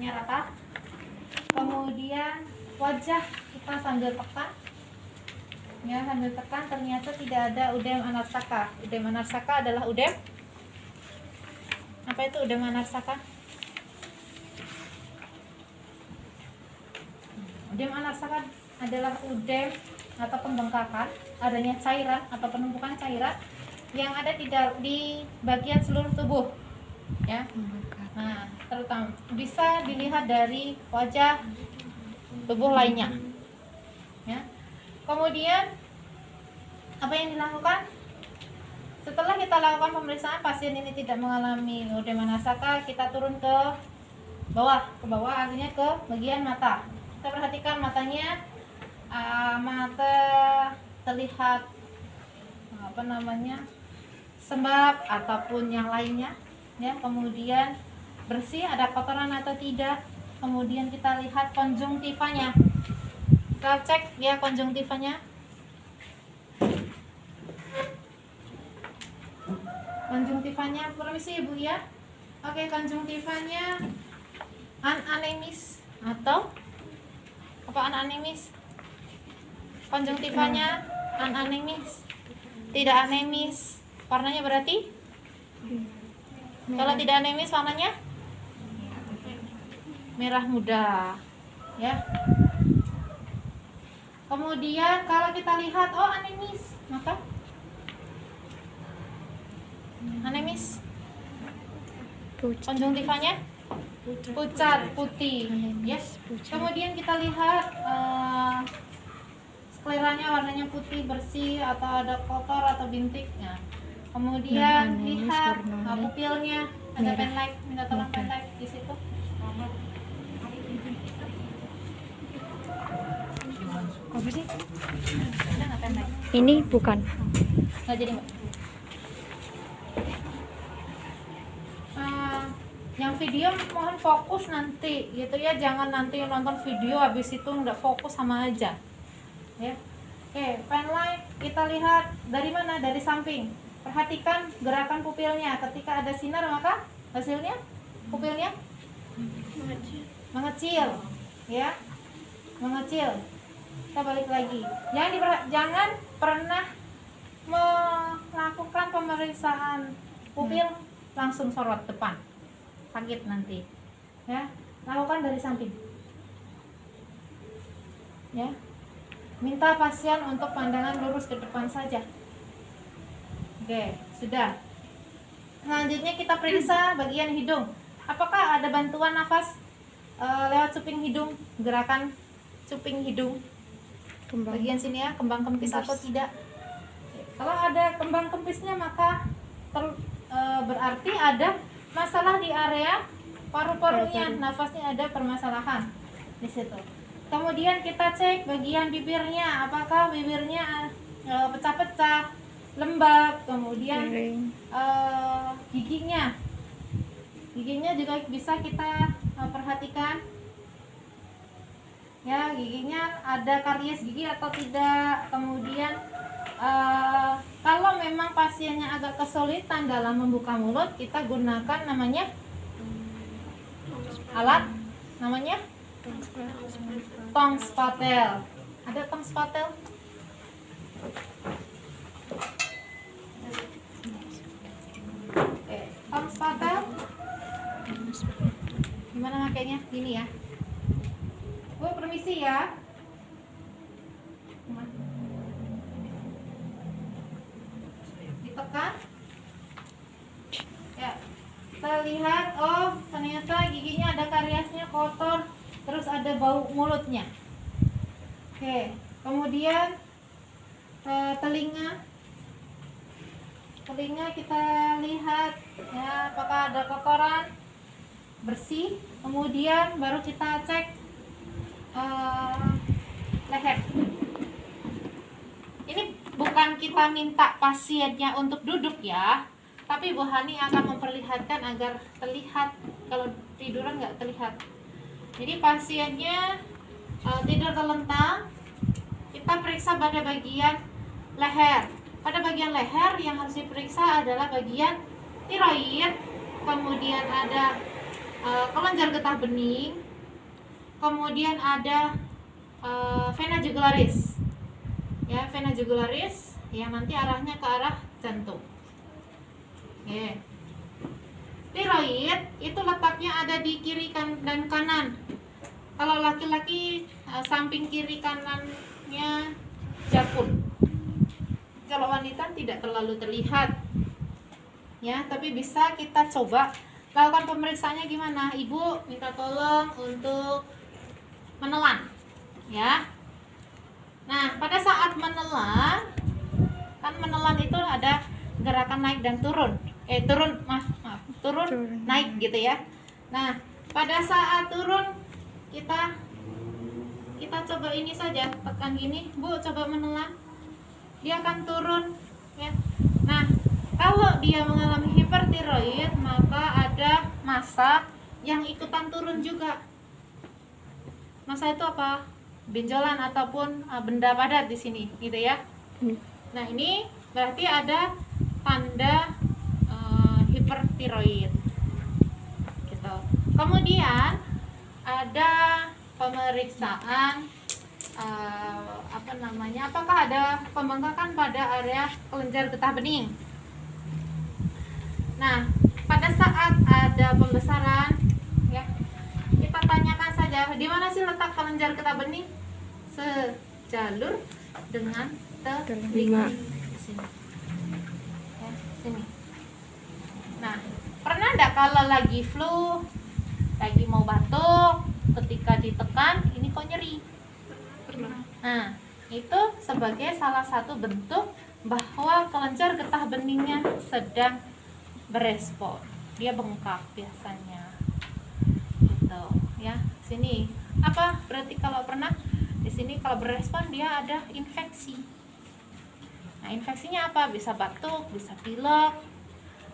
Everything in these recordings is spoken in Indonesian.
Wajahnya rata. Kemudian wajah kita sambil tekan. Ya, sambil tekan ternyata tidak ada udem anarsaka. Udem anarsaka adalah udem. Apa itu udem anarsaka? Udem anarsaka adalah udem atau pembengkakan adanya cairan atau penumpukan cairan yang ada di bagian seluruh tubuh, ya. Nah, terutama bisa dilihat dari wajah tubuh lainnya, ya. Kemudian apa yang dilakukan? Setelah kita lakukan pemeriksaan, pasien ini tidak mengalami udem anarsaka, kita turun ke bawah, artinya ke bagian mata. Kita perhatikan matanya, mata terlihat sembab ataupun yang lainnya, ya. Kemudian bersih, ada kotoran atau tidak. Kemudian kita lihat konjungtivanya, kita cek ya konjungtivanya. Konjungtivanya, permisi ibu ya. Oke, konjungtivanya anaemis atau apa anaemis? Konjungtivanya anaemis, tidak anemis. Warnanya berarti? Kalau tidak anemis warnanya merah muda, ya. Kemudian kalau kita lihat anemis, maka anemis. Konjungtivanya pucat, putih, yes. Kemudian kita lihat skleranya warnanya putih, bersih atau ada kotor atau bintiknya. Kemudian lihat pupilnya ada pendek, minta tolong pendek di situ. Apa sih? Ada nggak pendek? Ini bukan. Nggak jadi mbak. Yang video mohon fokus nanti, gitu ya. Jangan nanti nonton video habis itu nggak fokus sama aja, ya. Oke, penlight kita lihat dari mana? Dari samping. Perhatikan gerakan pupilnya. Ketika ada sinar maka hasilnya pupilnya mengecil, ya, mengecil. Kita balik lagi. Jangan pernah melakukan pemeriksaan pupil langsung sorot depan, sakit nanti, ya. Lakukan dari samping, ya. Minta pasien untuk pandangan lurus ke depan saja. Oke, sudah. Selanjutnya kita periksa bagian hidung. Apakah ada bantuan nafas lewat cuping hidung, gerakan cuping hidung? Bagian sini ya, kembang kempis atau tidak? Kalau ada kembang kempisnya maka berarti ada masalah di area paru-parunya, nafasnya ada permasalahan di situ. Kemudian kita cek bagian bibirnya, apakah bibirnya pecah-pecah, lembab. Kemudian giginya juga bisa kita perhatikan, ya. Giginya ada karies gigi atau tidak. Kemudian kalau memang pasiennya agak kesulitan dalam membuka mulut, kita gunakan namanya alat, namanya tong spatel. Ada tong spatel? Oke, tong spatel gimana makanya? Gini ya. Bu, permisi ya. Ditekan. Ya. Kita lihat, ternyata giginya ada kariesnya, kotor, terus ada bau mulutnya. Oke, kemudian telinga kita lihat, ya, apakah ada kotoran, bersih. Kemudian baru kita cek leher. Ini bukan kita minta pasiennya untuk duduk ya, tapi Bu Hani akan memperlihatkan agar terlihat. Kalau tiduran nggak terlihat. Jadi pasiennya tidur terlentang, kita periksa pada bagian leher. Pada bagian leher yang harus diperiksa adalah bagian tiroid, kemudian ada kelenjar getah bening, kemudian ada vena jugularis. Ya, vena jugularis yang nanti arahnya ke arah jantung. Oke. Tiroid itu letaknya ada di kiri dan kanan. Kalau laki-laki samping kiri kanannya jakun. Kalau wanita tidak terlalu terlihat. Ya, tapi bisa kita coba lakukan pemeriksaannya gimana? Ibu minta tolong untuk menelan, ya. Nah, pada saat menelan, kan menelan itu ada gerakan naik dan turun. Turun, naik gitu ya. Nah, pada saat turun kita coba ini saja, tekan gini, Bu, coba menelan. Dia akan turun, ya. Nah, kalau dia mengalami hipertiroid, maka ada massa yang ikutan turun juga. Massa itu apa? Benjolan ataupun benda padat di sini, gitu ya. Nah, ini berarti ada tanda hipertiroid. Gitu. Kemudian ada pemeriksaan apakah ada pembengkakan pada area kelenjar getah bening. Nah, pada saat ada pembesaran, ya, kita tanyakan saja di mana sih letak kelenjar getah bening? Sejalur dengan telinga. Di sini. Ya, sini. Nah, pernah enggak kalau lagi flu, lagi mau batuk, ketika ditekan ini kok nyeri? Pernah. Nah, itu sebagai salah satu bentuk bahwa kelenjar getah beningnya sedang berespon. Dia bengkak biasanya. Gitu, ya. Sini. Apa? Berarti kalau pernah di sini kalau berespon dia ada infeksi. Nah, infeksinya apa? Bisa batuk, bisa pilek,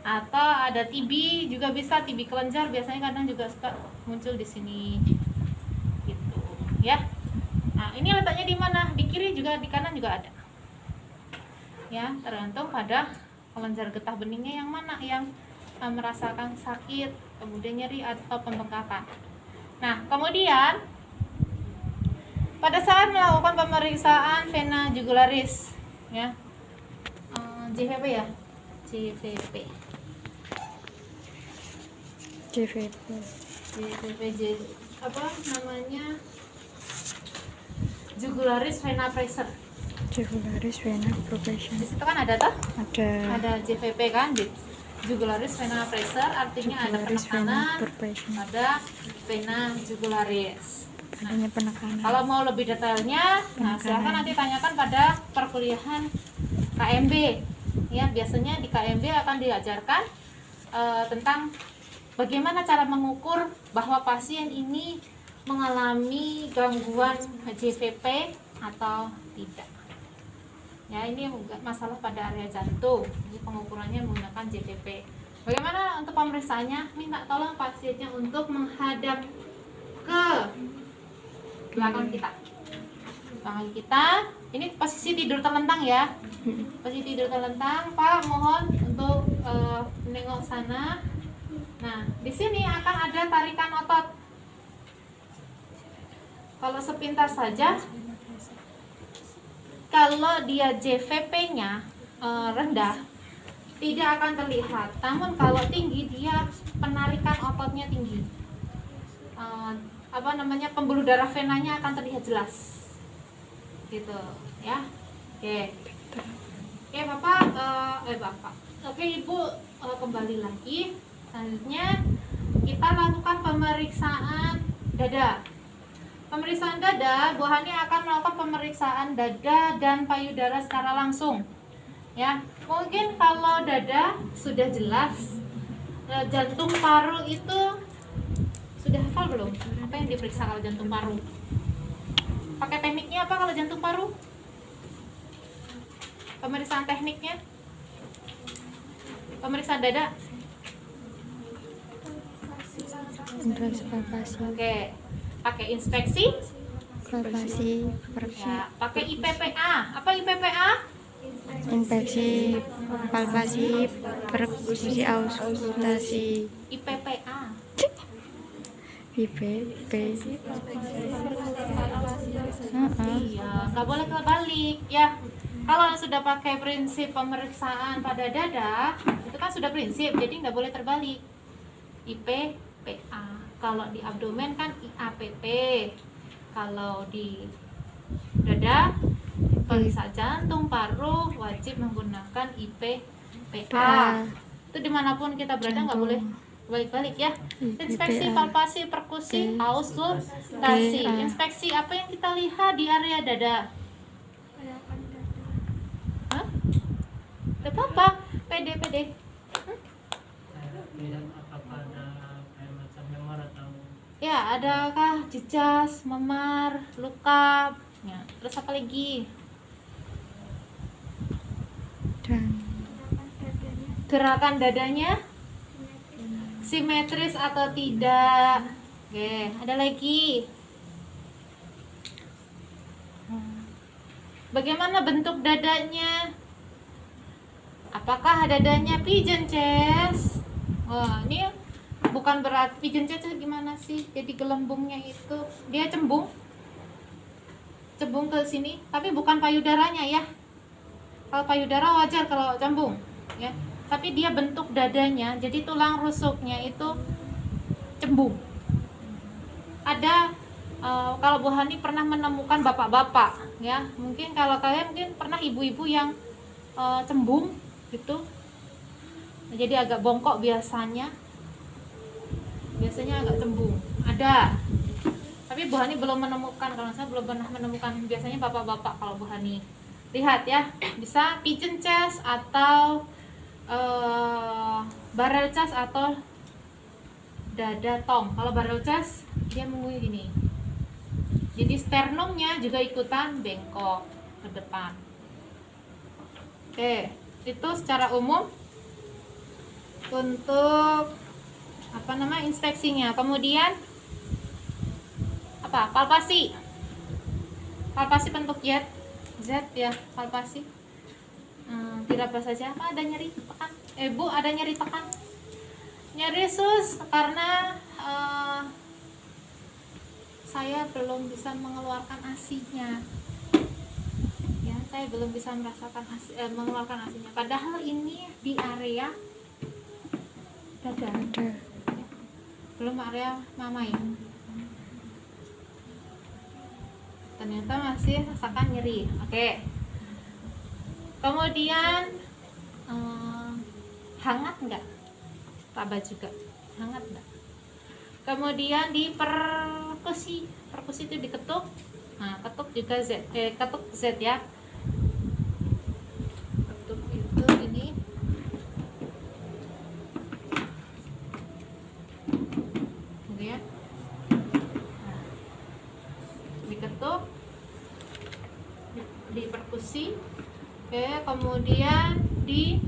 atau ada TB juga bisa, TB kelenjar biasanya kadang juga suka muncul di sini. Gitu, ya. Nah, ini letaknya di mana? Di kiri juga, di kanan juga ada. Ya, tergantung pada kelenjar getah beningnya yang mana yang merasakan sakit, kemudian nyeri atau pembengkakan. Nah, kemudian pada saat melakukan pemeriksaan vena jugularis, ya, JVP ya, JVP, apa namanya? Jugularis vena pressure. Jugularis vena progression. Di situ kan ada toh? Ada JVP kan, jugularis vena pressure, artinya ada penekanan pada vena jugularis. Adanya penekanan. Kalau mau lebih detailnya, nah silahkan nanti tanyakan pada perkuliahan KMB. Ya, biasanya di KMB akan diajarkan tentang bagaimana cara mengukur bahwa pasien ini mengalami gangguan JVP atau tidak. Ya, ini masalah pada area jantung. Jadi pengukurannya menggunakan JVP. Bagaimana untuk pemeriksaannya? Minta tolong pasiennya untuk menghadap ke belakang kita. Belakang kita. Ini posisi tidur terlentang ya. Posisi tidur terlentang. Pak, mohon untuk menengok sana. Nah, di sini akan ada tarikan otot. Kalau sepintas saja, kalau dia JVP-nya rendah, tidak akan terlihat. Namun kalau tinggi, dia penarikan ototnya tinggi. Pembuluh darah venanya akan terlihat jelas. Gitu, ya. Oke. Oke, Bapak. Oke, Ibu, kembali lagi. Selanjutnya kita lakukan pemeriksaan dada. Pemeriksaan dada, Bu Hani akan melakukan pemeriksaan dada dan payudara secara langsung. Ya, mungkin kalau dada sudah jelas, jantung paru itu sudah hafal belum? Apa yang diperiksa kalau jantung paru? Pakai tekniknya apa kalau jantung paru? Pemeriksaan tekniknya? Pemeriksaan dada? Oke. Pakai inspeksi, ya, pakai IPPA. Apa IPPA? Infeksi, palpasi, perkusi, auskultasi. IPPA. IP, P. Iya, nggak boleh kebalik ya. Kalau sudah pakai prinsip pemeriksaan pada dada, itu kan sudah prinsip, jadi nggak boleh terbalik. IP, PA. Kalau di abdomen kan IAPP. Kalau di dada, periksa jantung, paru, wajib menggunakan IP, PA. Itu dimanapun kita berada nggak boleh balik-balik ya. Inspeksi, palpasi, perkusi, auskultasi. Inspeksi apa yang kita lihat di area dada? Hah? Gak apa-apa, pede. Apakah ada kayak macam memar atau Ya, adakah jejas, memar, luka? Ya, terus apa lagi? Dan Gerakan dadanya simetris atau tidak? Oke, ada lagi. Bagaimana bentuk dadanya? Apakah dadanya pigeon chest? Wah, ini bukan berarti pigeon chest gimana sih? Jadi gelembungnya itu dia cembung ke sini, tapi bukan payudaranya ya. Kalau payudara wajar kalau cembung, ya. Tapi dia bentuk dadanya, jadi tulang rusuknya itu cembung. Ada kalau Bu Hani pernah menemukan bapak-bapak, ya. Mungkin kalau kalian mungkin pernah ibu-ibu yang cembung gitu. Jadi agak bongkok biasanya agak cembung. Ada. Tapi Bu Hani belum menemukan, kalau saya belum pernah menemukan. Biasanya bapak-bapak kalau Bu Hani. Lihat ya, bisa pigeon chest atau barrel chest atau dada tong. Kalau barrel chest dia menguil gini. Jadi sternumnya juga ikutan bengkok ke depan. Oke, itu secara umum untuk inspeksinya. Kemudian palpasi bentuk Z ya, palpasi. Tidak apa saja. Apa ada nyeri tekan? Bu, ada nyeri tekan. Nyeri sus karena saya belum bisa mengeluarkan asinya. Ya, saya belum bisa merasakan mengeluarkan asinya. Padahal ini di area dada. Belum area mamai. Ternyata masih rasakan nyeri. Oke. Kemudian hangat enggak? Raba juga. Hangat enggak? Kemudian di perkusi itu diketuk. Nah, ketuk juga ketuk Z ya. Ketuk itu ini. Gitu ya. Nah, diketuk di perkusi. Oke, kemudian di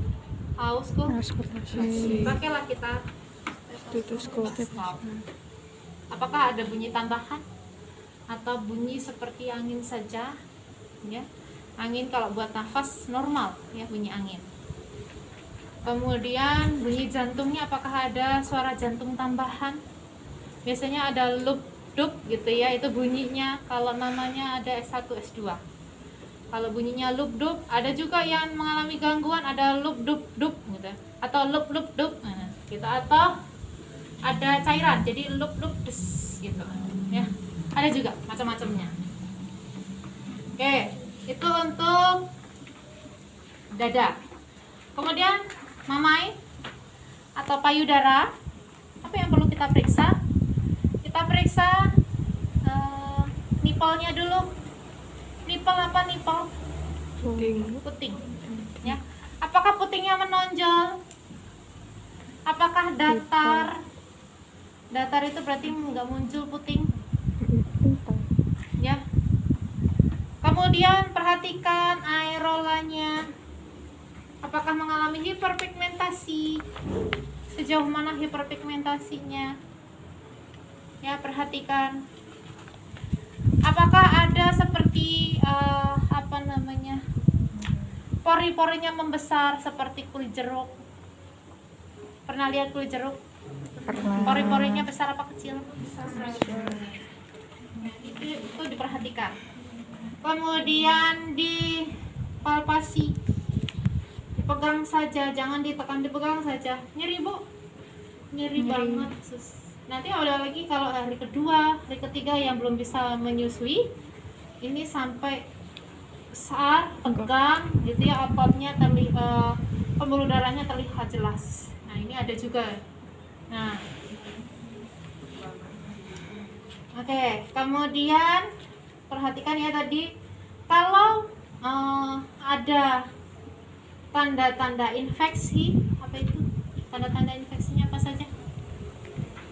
auskultasi. Pakailah kita stetoskop. Apakah ada bunyi tambahan atau bunyi seperti angin saja? Ya, angin kalau buat nafas normal ya, bunyi angin. Kemudian bunyi jantungnya, apakah ada suara jantung tambahan? Biasanya ada lup-dup gitu ya, itu bunyinya kalau namanya ada S1 S2. Kalau bunyinya lup-dup, ada juga yang mengalami gangguan ada lup-dup-dup gitu, atau lup-lup-dup gitu, atau ada cairan jadi lup-lup des gitu ya. Ada juga macam-macamnya. Oke, itu untuk dada. Kemudian mamai atau payudara, apa yang perlu kita periksa? Kita periksa nipolnya dulu. Nipel apa nipel? Puting. Ya. Apakah putingnya menonjol? Apakah datar? Datar itu berarti nggak muncul puting. Ya. Kemudian perhatikan aerolanya. Apakah mengalami hiperpigmentasi? Sejauh mana hiperpigmentasinya? Ya, perhatikan. Apakah ada seperti pori-porinya membesar seperti kulit jeruk? Pernah lihat kulit jeruk? Karena Pori-porinya besar apa kecil? Nah, itu diperhatikan. Kemudian dipalpasi, dipegang saja, jangan ditekan, dipegang saja. Nyeri bu, nyeri banget sus. Nanti ada lagi kalau hari kedua, hari ketiga yang belum bisa menyusui, ini sampai besar, tegang, gitu ya, ototnya terlihat, pembuluh darahnya terlihat jelas. Nah ini ada juga. Nah, oke, kemudian perhatikan ya tadi, kalau ada tanda-tanda infeksi, apa itu? Tanda-tanda infeksinya apa saja?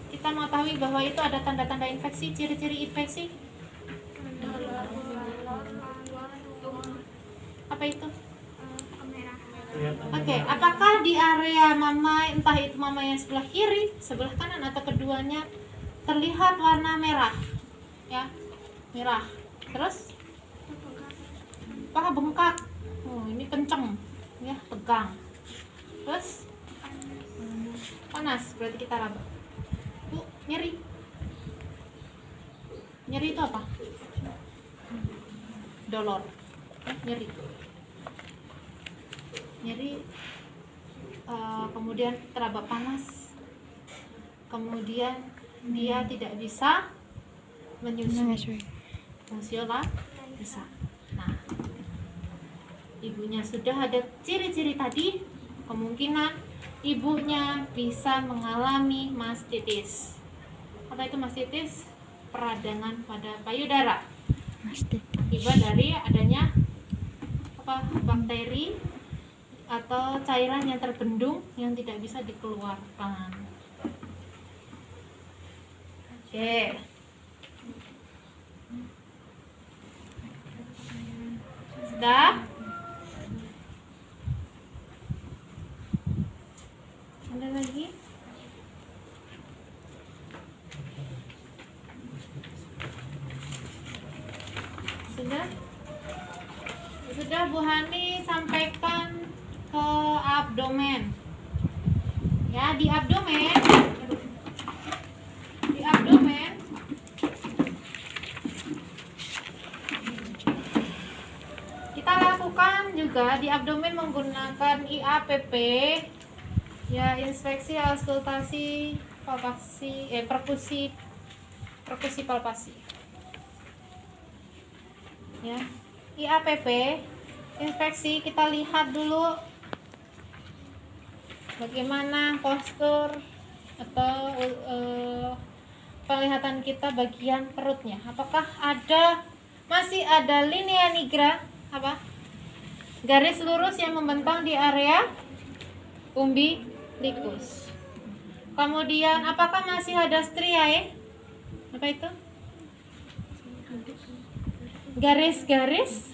Kita mengetahui bahwa itu ada tanda-tanda infeksi, ciri-ciri infeksi. Apa itu? Oke, apakah di area mama, entah itu mama yang sebelah kiri, sebelah kanan, atau keduanya terlihat warna merah? Ya, merah. Terus paha bengkak. Oh, ini kenceng, ya, tegang. Terus panas, berarti kita raba. Bu, nyeri. Nyeri itu apa? Dolor. Nyeri. Nyeri. Kemudian teraba panas. Kemudian dia tidak bisa menyusui. Fungsional bisa. Nah, ibunya sudah ada ciri-ciri tadi, kemungkinan ibunya bisa mengalami mastitis. Apa itu mastitis? Peradangan pada payudara. Akibat dari adanya apa, bakteri atau cairan yang terbendung yang tidak bisa dikeluarkan. Oke. Sudah? Ada lagi? Sudah? Sudah Bu Hani sampaikan ke abdomen. Ya, di abdomen. Di abdomen kita lakukan juga di abdomen menggunakan IAPP, ya, inspeksi, auskultasi, palpasi, perkusi palpasi. Ya, IAPP, inspeksi, kita lihat dulu bagaimana postur atau penglihatan kita bagian perutnya. Apakah masih ada linea nigra, apa? Garis lurus yang membentang di area umbilicus. Kemudian apakah masih ada striae? Apa itu? Garis-garis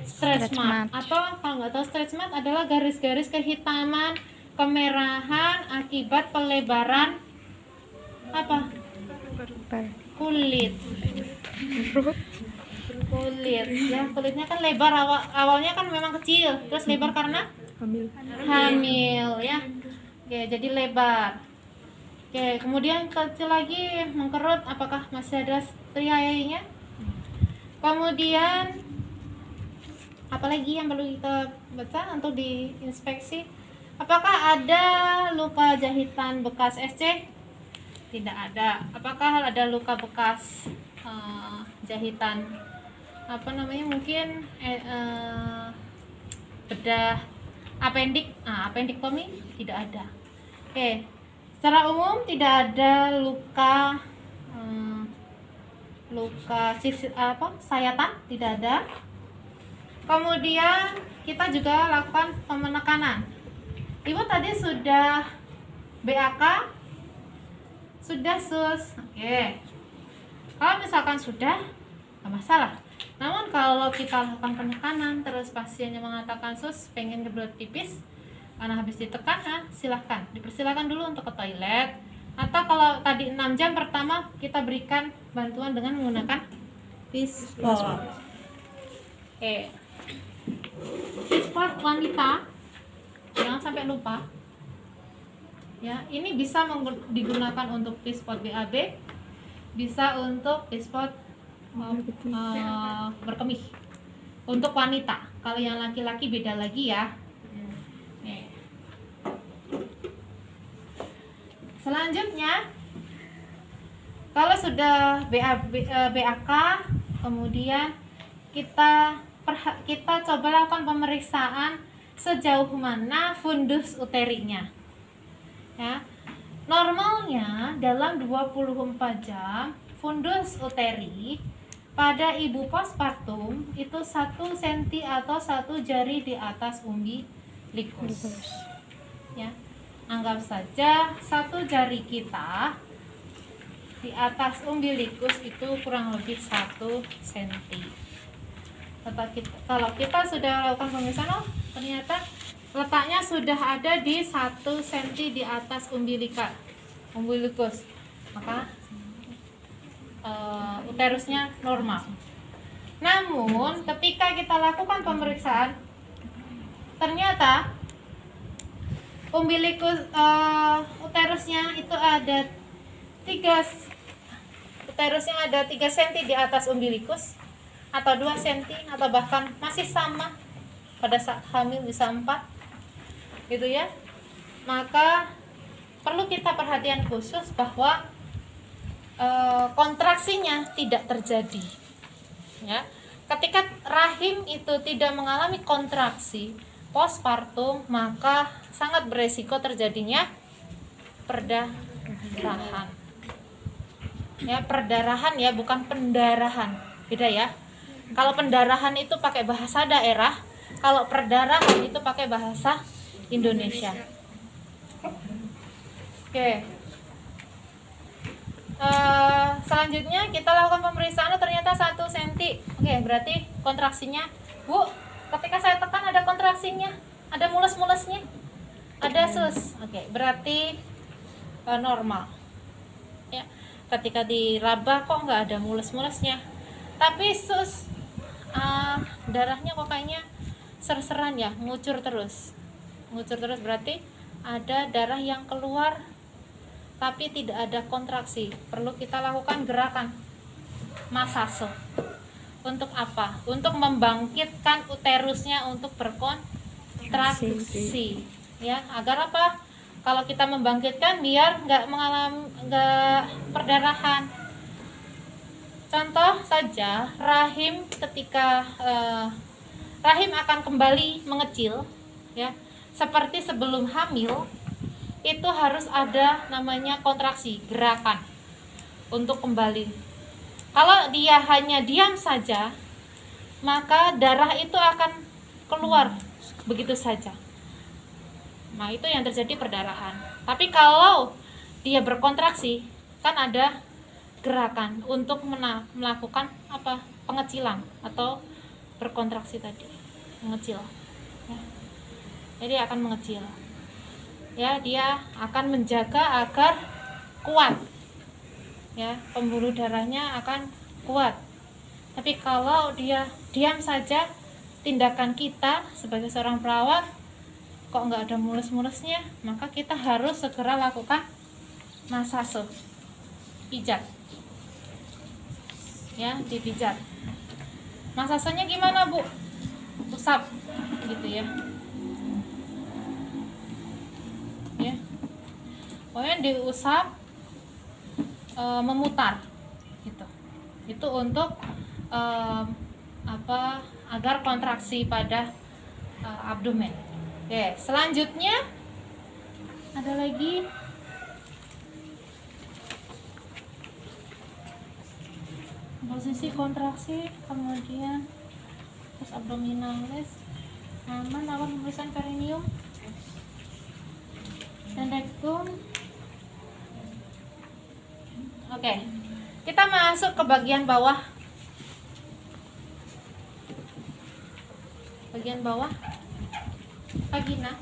stretch mark, atau kalau nggak tahu stretch mark adalah garis-garis kehitaman, kemerahan akibat pelebaran apa? Kulit. Ya, kulitnya kan lebar, awalnya kan memang kecil, terus lebar karena hamil ya. Oke, jadi lebar. Oke, kemudian kecil lagi, mengkerut, apakah masih ada striae-nya? Kemudian apalagi yang perlu kita baca untuk diinspeksi? Apakah ada luka jahitan bekas SC? Tidak ada. Apakah ada luka bekas jahitan mungkin bedah appendiktomi? Tidak ada. Oke, secara umum tidak ada luka sayatan, tidak ada. Kemudian kita juga lakukan pemenekanan. Ibu tadi sudah BAK, sudah sus. Oke, kalau misalkan sudah, nggak masalah. Namun kalau kita lakukan penekanan terus pasiennya mengatakan sus pengen kebelet pipis karena habis ditekan, silahkan dipersilahkan dulu untuk ke toilet. Atau kalau tadi 6 jam pertama kita berikan bantuan dengan menggunakan pispor. Pispor wanita, jangan sampai lupa. Ya, ini bisa digunakan untuk T-spot BAB, bisa untuk T-spot berkemih. Untuk wanita, kalau yang laki-laki beda lagi ya. Nih. Selanjutnya, kalau sudah BAK, kemudian kita coba lakukan pemeriksaan sejauh mana fundus uterinya. Ya. Normalnya dalam 24 jam fundus uteri pada ibu postpartum itu 1 cm atau 1 jari di atas umbilikus. Ya. Anggap saja 1 jari kita di atas umbilikus itu kurang lebih 1 cm. Kalau kita sudah lakukan pemeriksaan, ternyata letaknya sudah ada di 1 cm di atas umbilikus, maka uterusnya normal. Namun ketika kita lakukan pemeriksaan, ternyata umbilikus uterusnya itu ada 3 cm di atas umbilikus, atau 2 cm, atau bahkan masih sama pada saat hamil bisa 4 gitu ya. Maka perlu kita perhatian khusus bahwa kontraksinya tidak terjadi ya. Ketika rahim itu tidak mengalami kontraksi postpartum, maka sangat beresiko terjadinya perdarahan ya. Perdarahan ya, bukan pendarahan, beda ya. Kalau pendarahan itu pakai bahasa daerah, kalau perdarahan itu pakai bahasa Indonesia. Oke. Selanjutnya kita lakukan pemeriksaan, ternyata 1 cm. Oke, berarti kontraksinya, Bu, ketika saya tekan ada kontraksinya, ada mules-mulesnya, ada sus. Oke, berarti normal. Ya, ketika diraba kok nggak ada mules-mulesnya, tapi sus, darahnya kok kayaknya ser-seran ya, ngucur terus berarti ada darah yang keluar tapi tidak ada kontraksi. Perlu kita lakukan gerakan massage. Untuk apa? Untuk membangkitkan uterusnya untuk berkontraksi ya. Agar apa? Kalau kita membangkitkan biar nggak perdarahan. Contoh saja, rahim ketika rahim akan kembali mengecil ya, seperti sebelum hamil, itu harus ada namanya kontraksi, gerakan untuk kembali. Kalau dia hanya diam saja, maka darah itu akan keluar begitu saja. Nah, itu yang terjadi perdarahan. Tapi kalau dia berkontraksi, kan ada gerakan untuk melakukan apa? Pengecilan atau berkontraksi tadi, mengecil ya. Jadi akan mengecil ya, dia akan menjaga agar kuat ya, pembuluh darahnya akan kuat. Tapi kalau dia diam saja, tindakan kita sebagai seorang perawat kok nggak ada mulus-mulusnya, maka kita harus segera lakukan massage, pijat ya, dipijat. Masasenya gimana, Bu? Usap gitu ya. Ya. Pokoknya diusap, memutar gitu. Itu untuk agar kontraksi pada abdomen. Oke, selanjutnya ada lagi posisi kontraksi, kemudian terus abdominalis, aman, lakukan pemeriksaan perineum dan rektum. Oke, kita masuk ke bagian bawah. Bagian bawah vagina.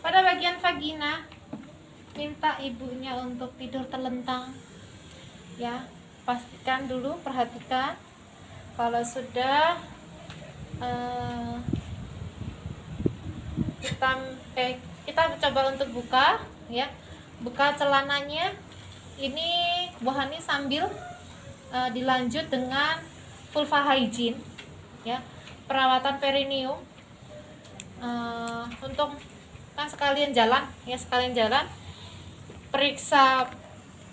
Pada bagian vagina, minta ibunya untuk tidur telentang ya. Pastikan dulu, perhatikan kalau sudah kita coba untuk buka ya, buka celananya. Ini Bu Hani sambil dilanjut dengan vulva hygiene ya, perawatan perineum untuk kan sekalian jalan ya, sekalian jalan periksa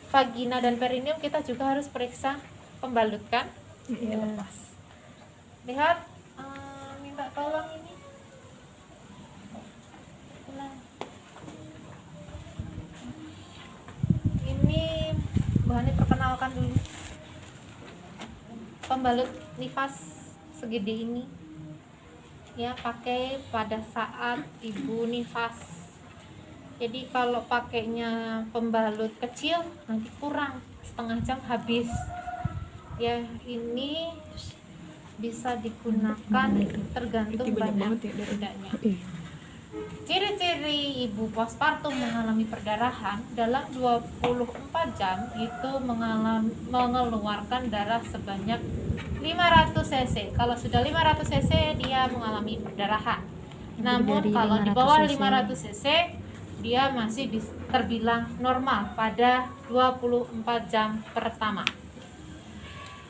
vagina dan perineum, kita juga harus periksa pembalut kan. Iya. Lepas. Lihat, minta tolong ini. Nah. Ini Bu Hani perkenalkan dulu. Pembalut nifas segede ini. Ya, pakai pada saat ibu nifas. Jadi kalau pakainya pembalut kecil nanti kurang, setengah jam habis. Ya, ini bisa digunakan tergantung Banyak banyak banget ya, Dek. tidaknya. Iya. Ciri-ciri ibu postpartum mengalami perdarahan dalam 24 jam itu mengeluarkan darah sebanyak 500 cc. Kalau sudah 500 cc dia mengalami perdarahan. Namun Dari kalau di 500 bawah cc. 500 cc dia masih terbilang normal pada 24 jam pertama.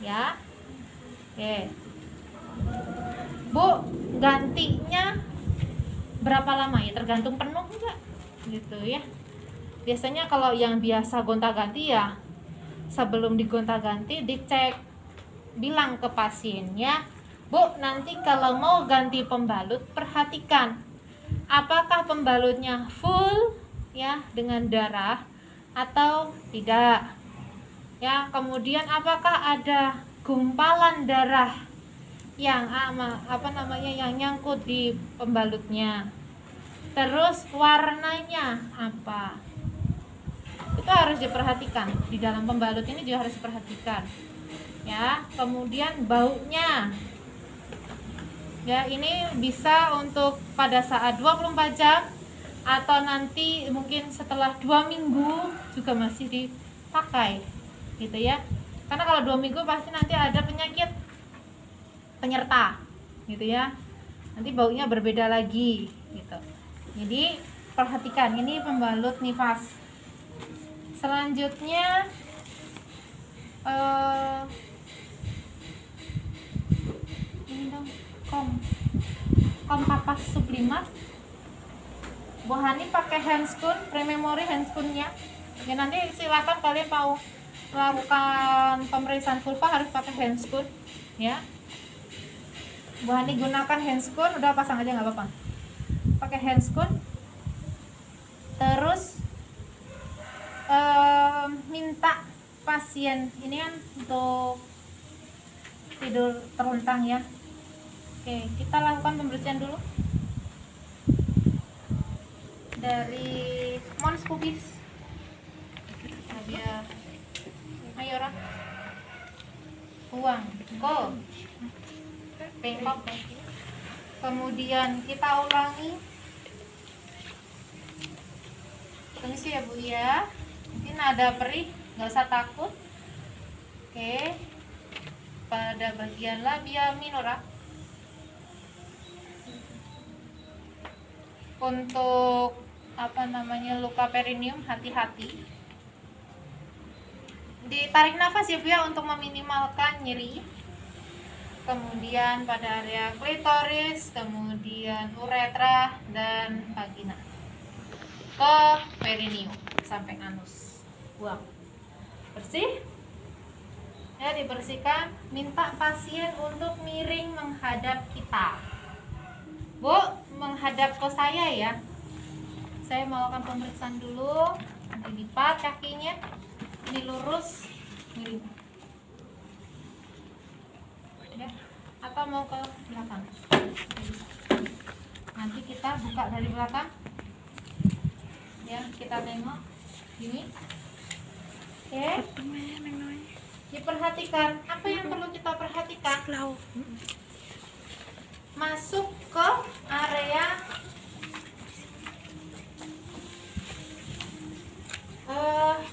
Ya. Oke. Bu, gantinya berapa lama ya, tergantung penuh enggak gitu ya. Biasanya kalau yang biasa gonta-ganti ya sebelum digonta-ganti dicek, bilang ke pasiennya, Bu, nanti kalau mau ganti pembalut perhatikan apakah pembalutnya full ya dengan darah atau tidak ya, kemudian apakah ada gumpalan darah yang yang nyangkut di pembalutnya, terus warnanya apa, itu harus diperhatikan. Di dalam pembalut ini juga harus diperhatikan ya. Kemudian baunya ya, ini bisa untuk pada saat 24 jam atau nanti mungkin setelah 2 minggu juga masih dipakai gitu ya, karena kalau 2 minggu pasti nanti ada penyakit penyerta gitu ya, nanti baunya berbeda lagi gitu. Jadi perhatikan, ini pembalut nifas. Selanjutnya ini dong, kom kapas sublimat. Bu Hani pakai handscoon, pre-memory handscoonnya ya, nanti silakan kalian mau melakukan pemeriksaan vulva harus pakai handscoon ya. Bu Hani gunakan handscoon, udah pasang aja nggak apa-apa, pakai handscoon. Terus minta pasien ini kan untuk tidur terlentang ya. Oke, kita lakukan pembersihan dulu dari Mons Kubis. Nah, biar ayo Ra, buang go bengkok. Kemudian kita ulangi. Permisi ya Bu ya, mungkin ada perih, nggak usah takut. Oke, pada bagian labia minora. Untuk luka perineum, hati-hati ditarik nafas ya Bu ya, untuk meminimalkan nyeri. Kemudian pada area klitoris, kemudian uretra dan vagina, ke perineum sampai anus, buang. Bersih ya, dibersihkan. Minta pasien untuk miring menghadap kita. Bu, menghadap ke saya ya. Saya mau akan pemeriksaan dulu. Dilipat kakinya, ini lurus, miring ya, atau mau ke belakang. Nanti kita buka dari belakang ya, kita tengok ini. Oke, diperhatikan apa yang perlu kita perhatikan. Masuk ke area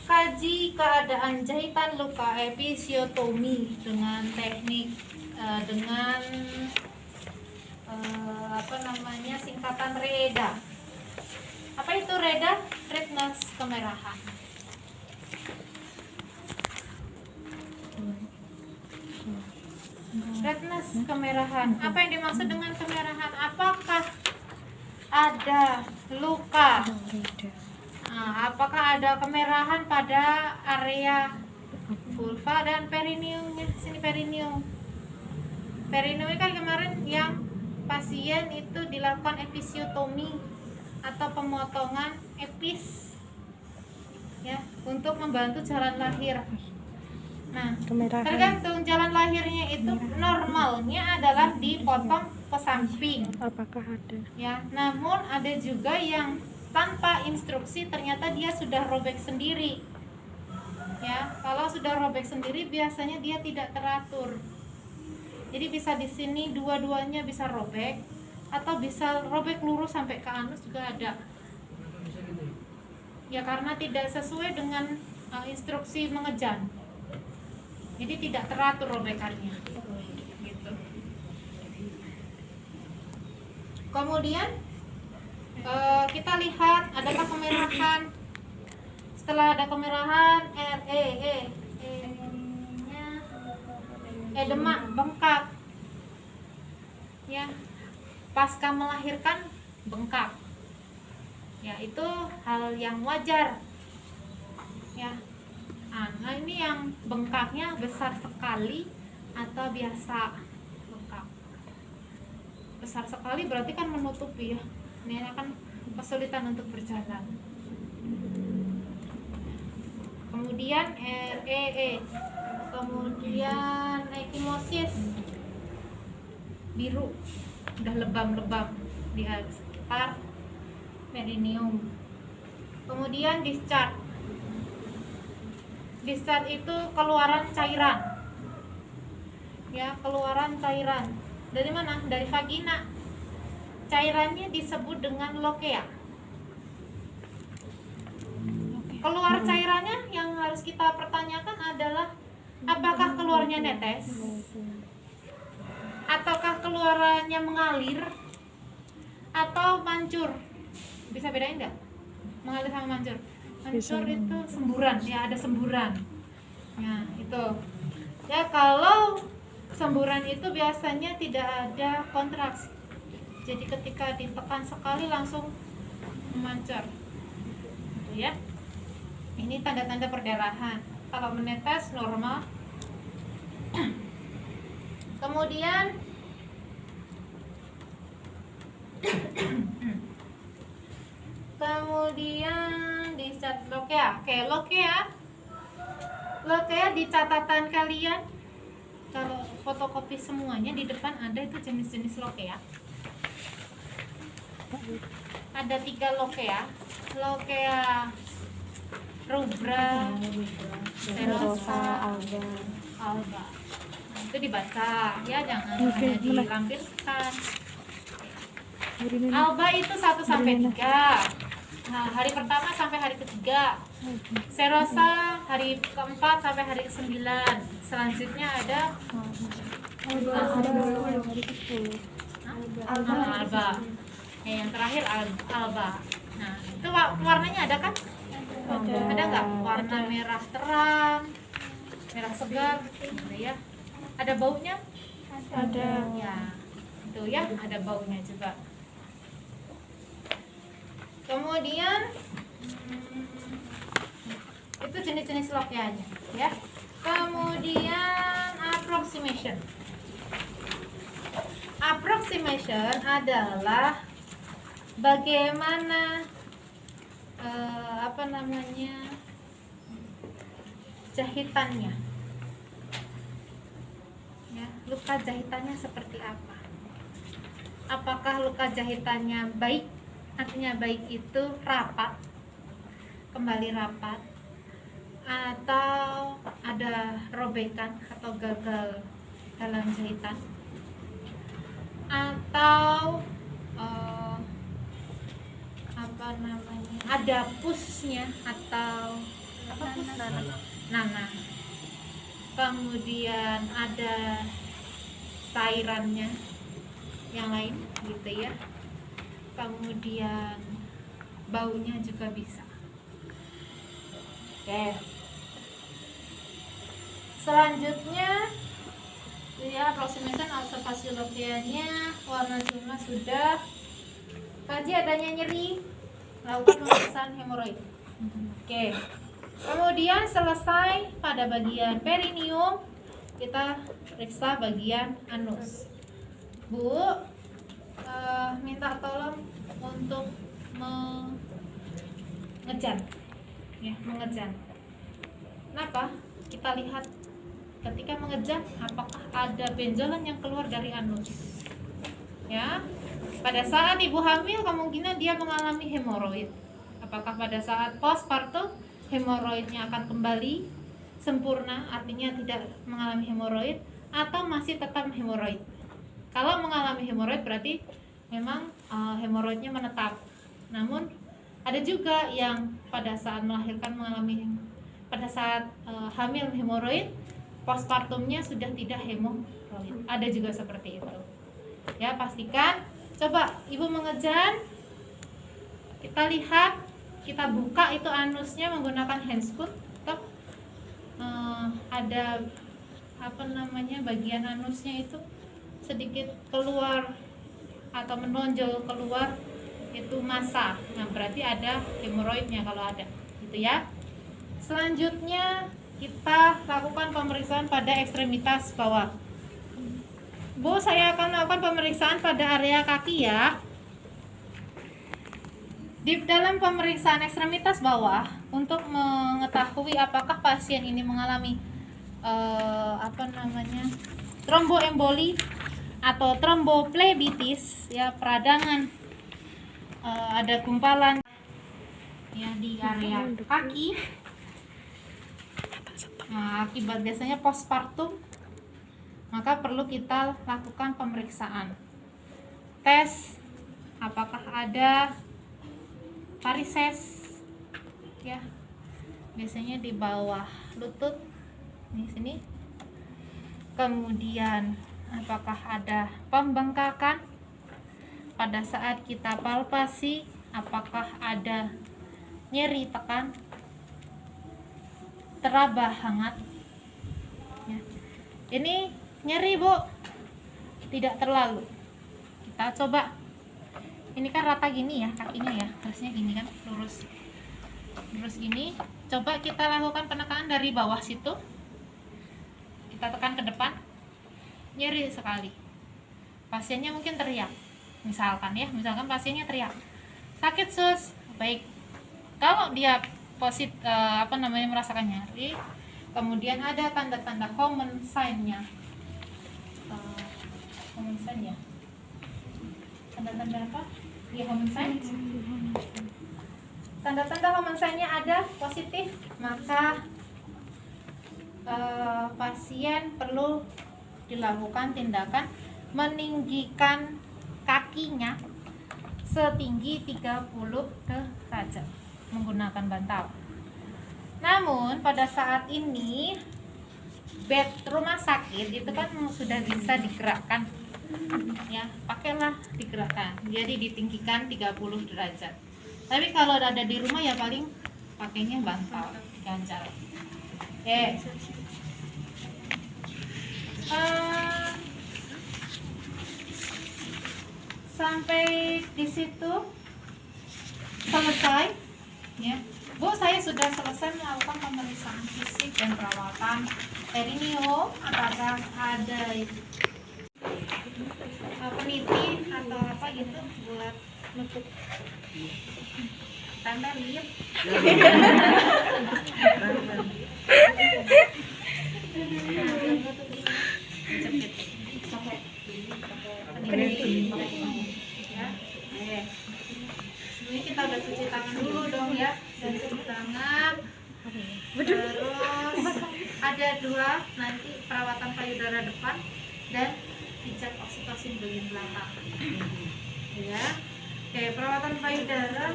kaji keadaan jahitan luka, episiotomi dengan teknik dengan singkat singkatan REDA. Apa itu REDA? Redness, kemerahan. Redness, kemerahan. Apa yang dimaksud dengan kemerahan? Apakah ada luka? Nah, apakah ada kemerahan pada area vulva dan perineumnya? Sini perineum. Perineum kan kemarin yang pasien itu dilakukan episiotomi atau pemotongan epis ya untuk membantu jalan lahir. Nah, Kemerahan. tergantung jalan lahirnya itu normalnya adalah dipotong ke samping Apakah ada? ya. Namun ada juga yang tanpa instruksi ternyata dia sudah robek sendiri. Ya, kalau sudah robek sendiri biasanya dia tidak teratur. Jadi bisa di sini dua-duanya bisa robek atau bisa robek lurus sampai ke anus juga ada. Bisa gitu ya? Ya karena tidak sesuai dengan instruksi mengejan. Jadi tidak teratur robekannya. Gitu. Kemudian kita lihat adakah kemerahan. Setelah ada kemerahan, edema, bengkak. Ya. Pasca melahirkan bengkak. Ya, itu hal yang wajar. Ya. Nah, ini yang bengkaknya besar sekali atau biasa bengkak. Besar sekali berarti kan menutupi ya. Ini akan kesulitan untuk berjalan. Kemudian REE, kemudian ekimosis, biru, udah lebam-lebam di sekitar perineum. Kemudian discharge. Discharge itu keluaran cairan. Ya, keluaran cairan. Dari mana? Dari vagina. Cairannya disebut dengan lokea. Keluar cairannya yang harus kita pertanyakan adalah apakah keluarnya netes? Ataukah keluarannya mengalir? Atau mancur? Bisa bedain nggak? Mengalir sama mancur. Mancur itu semburan, ya ada semburan. Nah, itu. Ya kalau semburan itu biasanya tidak ada kontraksi. Jadi ketika ditekan sekali langsung memancar. Gitu ya. Ini tanda-tanda perdarahan. Kalau menetes normal. Kemudian dicat lokea. Oke, lokea di catatan kalian. Kalau fotokopi semuanya di depan ada itu jenis-jenis lokea. Ada 3 lokea. Lokea rubra, serosa, alba. Nah, itu dibaca ya, jangan hanya dilampirkan. Alba itu 1 sampai 3. Nah, hari pertama sampai hari ketiga. Serosa hari keempat sampai hari ke-9. Selanjutnya ada alba. Ya, yang terakhir alba. Nah, itu warnanya ada kan? Ada nggak? Warna merah terang, merah segar, gitu ya. Ada baunya? Ada. Ya, itu ya, ada baunya juga. Kemudian itu jenis-jenis lokeanya, ya. Kemudian approximation. Approximation adalah bagaimana jahitannya, ya, luka jahitannya seperti apa? Apakah luka jahitannya baik? Artinya baik itu rapat, kembali rapat, atau ada robekan atau gagal dalam jahitan, atau ada pusnya atau nanah. Kemudian ada cairannya yang lain gitu ya. kemudian baunya juga bisa. Oke. Selanjutnya ya, approximation observasi lokiannya, warna jumlah sudah. Kaji adanya nyeri, lakukan pemeriksaan hemoroid. Oke. Kemudian selesai pada bagian perineum, kita periksa bagian anus. Bu, minta tolong untuk mengejan, ya, mengejan. Kenapa? Kita lihat ketika mengejan, apakah ada benjolan yang keluar dari anus. Ya, pada saat ibu hamil kemungkinan dia mengalami hemoroid. Apakah pada saat postpartum hemoroidnya akan kembali sempurna, artinya tidak mengalami hemoroid, atau masih tetap hemoroid? Kalau mengalami hemoroid berarti memang hemoroidnya menetap. Namun ada juga yang pada saat melahirkan mengalami, pada saat hamil hemoroid, postpartumnya sudah tidak hemoroid. Ada juga seperti itu. Ya, pastikan. Coba ibu mengejan, kita lihat, kita buka itu anusnya menggunakan handscoot. Ada apa namanya, bagian anusnya itu sedikit keluar atau menonjol keluar, itu massa. Nah, berarti ada hemoroidnya kalau ada, gitu ya. Selanjutnya kita lakukan pemeriksaan pada ekstremitas bawah. Bu, saya akan melakukan pemeriksaan pada area kaki ya. Di dalam pemeriksaan ekstremitas bawah untuk mengetahui apakah pasien ini mengalami tromboemboli atau tromboplebitis, ya, peradangan, ada gumpalan ya di area kaki. Nah, akibat biasanya postpartum, maka perlu kita lakukan pemeriksaan tes apakah ada varises, ya, biasanya di bawah lutut, di sini. Kemudian apakah ada pembengkakan pada saat kita palpasi, apakah ada nyeri tekan, teraba hangat, ya. Ini nyeri, Bu, tidak terlalu. Kita coba, ini kan rata gini ya kakinya ya, harusnya gini kan, lurus gini. Coba kita lakukan penekanan dari bawah situ, kita tekan ke depan, nyeri sekali. Pasiennya mungkin teriak, misalkan pasiennya teriak, sakit sus, baik. Kalau dia merasakan nyeri, kemudian ada tanda-tanda common sign-nya. Tanda-tanda apa? Ya, common sign. Tanda-tanda common sign-nya ada positif, maka pasien perlu dilakukan tindakan meninggikan kakinya setinggi 30 derajat menggunakan bantal. Namun pada saat ini bed rumah sakit itu kan sudah bisa digerakkan, ya, pakailah digerakkan, jadi ditinggikan 30 derajat. Tapi kalau ada di rumah ya paling pakainya bantal ganjal. Oke. Sampai di situ selesai, ya. Bu, saya sudah selesai melakukan pemeriksaan fisik dan perawatan perineum. Apakah ada peniti atau apa gitu buat nutup tanda lihat? Ini kita udah cuci tangan dulu dong ya, dan cuci tangan. Terus ada 2 nanti perawatan payudara depan dan dicek oksitosin bagian belakang. Ya, oke, perawatan payudara.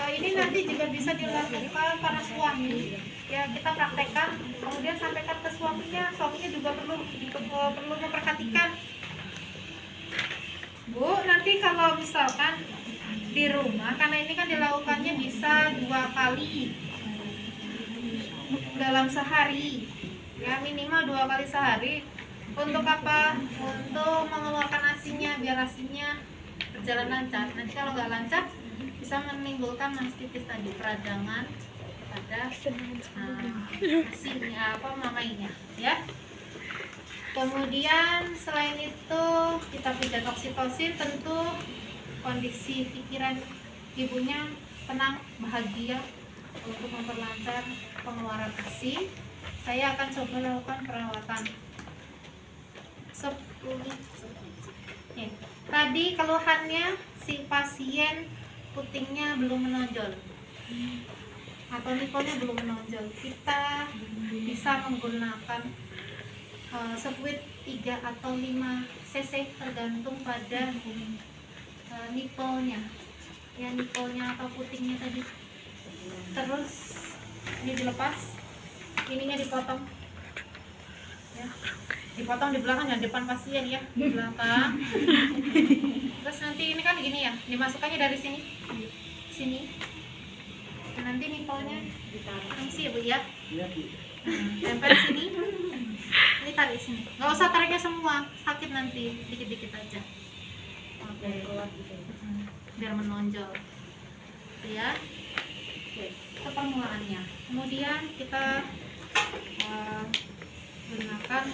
Ini nanti juga bisa dilakukan para suami. Ya, kita praktekkan, kemudian sampaikan ke suaminya. Suaminya juga perlu memperhatikan. Bu, nanti kalau misalkan di rumah, karena ini kan dilakukannya bisa 2 kali dalam sehari, ya minimal 2 kali sehari. Untuk apa? Untuk mengeluarkan asinya, biar asinya berjalan lancar. Nanti kalau nggak lancar bisa menimbulkan mastitis tadi, peradangan pada asinya, mamainya, ya. Kemudian selain itu kita pijat oksitosin, tentu kondisi pikiran ibunya tenang, bahagia untuk memperlancar pengeluaran ASI. Saya akan coba lakukan perawatan 10. Tadi keluhannya si pasien putingnya belum menonjol atau nipolnya belum menonjol. Kita bisa menggunakan squid 3 atau 5 cc tergantung pada nipolnya, ya nipolnya atau putingnya tadi. Terus ini dilepas, ininya dipotong, ya dipotong di belakang, jangan depan pasien ya, di belakang. Terus nanti ini kan gini ya, dimasukkannya dari sini, sini. Nanti nipolnya fungsi ya Bu ya. Tempel sini, ini tarik sini. Nggak usah tariknya semua, sakit nanti, dikit-dikit aja. Oke, biar menonjol, gitu ya. Oke, itu permulaannya. Kemudian kita gunakan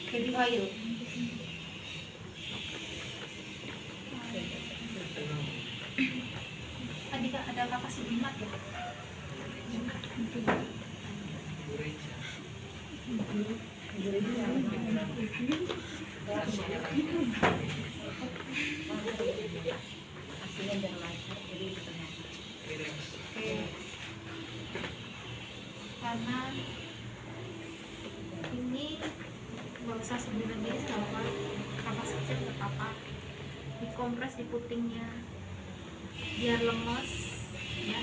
baby oil. Tadi ada kapasitas jimat ya. Karena ini nggak usah sebulan ini nggak apa, kapasitasnya nggak apa, dikompres di putingnya biar lemas, ya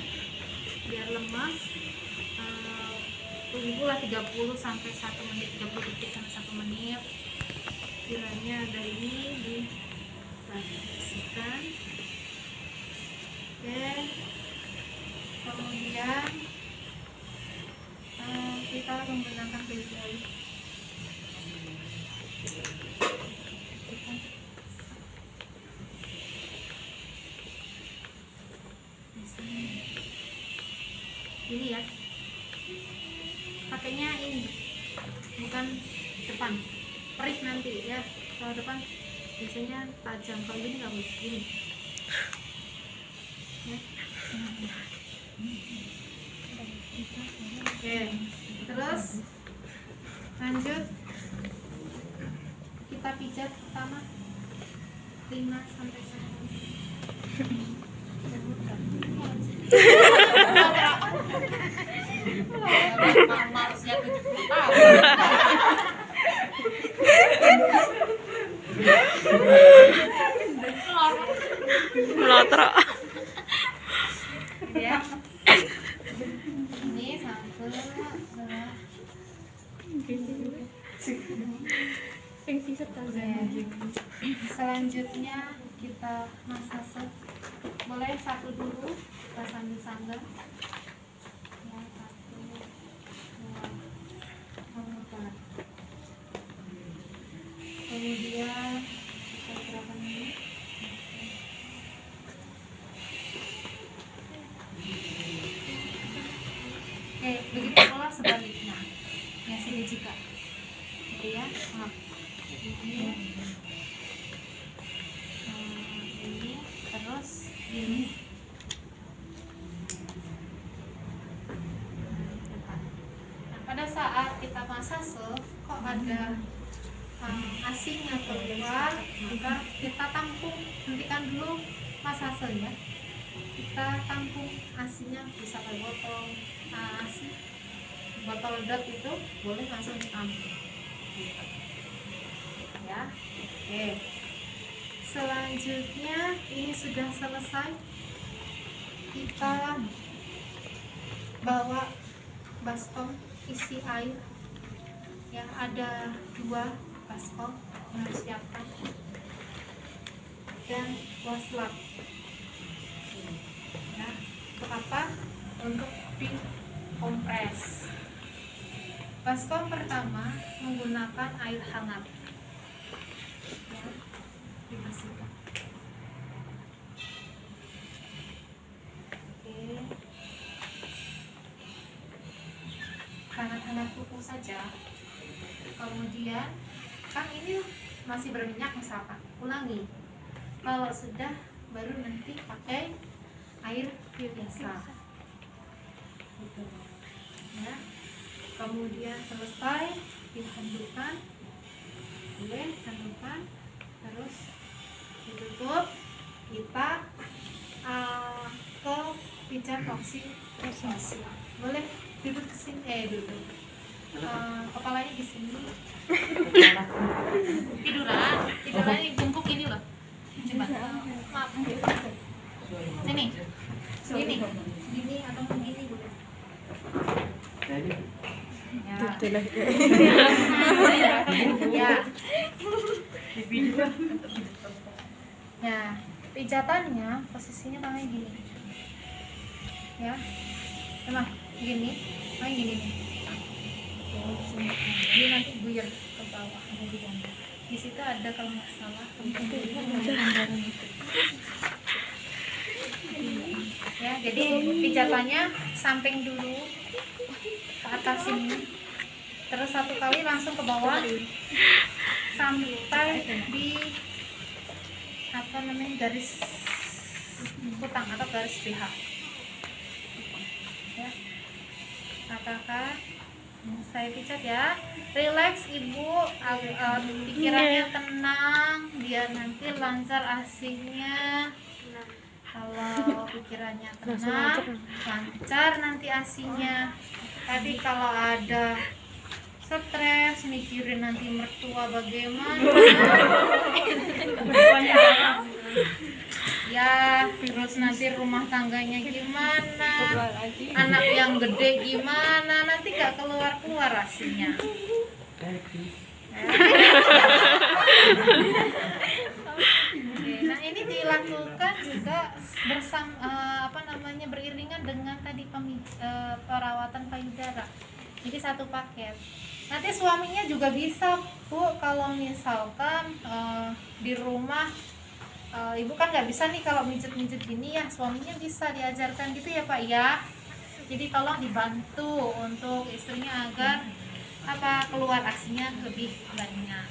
biar lemas. Tunggulah 30 sampai 1 menit, 30 detik sampai 1 menit. Kiranya ada ini dibersihkan. Oke, kemudian kita menggunakan baby oil. Ini ya, pakainya ini bukan depan, perih nanti ya. Kalau depan biasanya tajam, kalau ini nggak boleh gini ya. Oke, terus lanjut kita pijat pertama 5 sampai 1. Manusia 70 tahun. Melotrok. Ya. Ini 1, 2. Selanjutnya kita massage. Boleh 1 dulu, kita sambil-sambil. Ya, 1, 2, 4. Kemudian kita gerakan ini. Oke, begitu pula sebaliknya. Ya, sini juga. Oke ya, maaf. Ini terus ini. Nah, pada saat kita massage kok ada asinya keluar, maka kita tampung, hentikan dulu massage ya. Kita tampung asinya, bisa pakai botol asi, botol dot itu boleh langsung ditampung ya. Oke, selanjutnya ini sudah selesai, kita bawa baskom isi air ya, ada 2 baskom yang harus siapkan. dan waslap. Ya, untuk apa? Untuk dikompres. Baskom pertama menggunakan air hangat. Ya, dibersihkan. Oke. Hangat-hangat kuku saja. Kemudian kan ini masih berminyak misalkan, ulangi. Kalau sudah baru nanti pakai air biasa. Gitu. Ya. Kemudian selesai dihandukkan, boleh handukkan, terus ditutup. Kita ke pijat oksi. Boleh duduk ke sini, duduk. Kepalanya di sini. Tiduran bungkuk ini loh. Coba. Maaf. Sini atau begini boleh. Ya. Ya, pijatannya posisinya kayak gini. Ya. Emang gini, kayak gini nih. Ini nanti buyar ke bawah, di situ ada kalau nggak salah ya. Jadi pijatannya samping dulu ke atas ini, terus satu kali langsung ke bawah sampai di apa namanya garis kutang atau garis BH. Ya, katakan saya pijat ya, relax ibu, pikirannya tenang, biar nanti lancar asinya. Kalau pikirannya tenang, lancar nanti asinya. Tapi kalau ada stres, mikirin nanti mertua bagaimana, ya terus nanti rumah tangganya gimana, anak yang gede gimana, nanti gak keluar asinya. Oke, nah ini dilakukan juga beriringan dengan tadi perawatan payudara. Jadi satu paket. Nanti suaminya juga bisa, Bu, kalau misalkan di rumah ibu kan nggak bisa nih kalau mijet-mijet gini ya, suaminya bisa diajarkan gitu ya Pak ya. Jadi tolong dibantu untuk istrinya agar keluar asinya lebih banyak.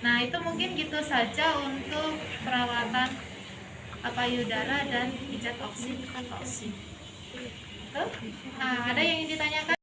Nah itu mungkin gitu saja untuk perawatan payudara dan pijat oksi. Ada yang ingin ditanyakan?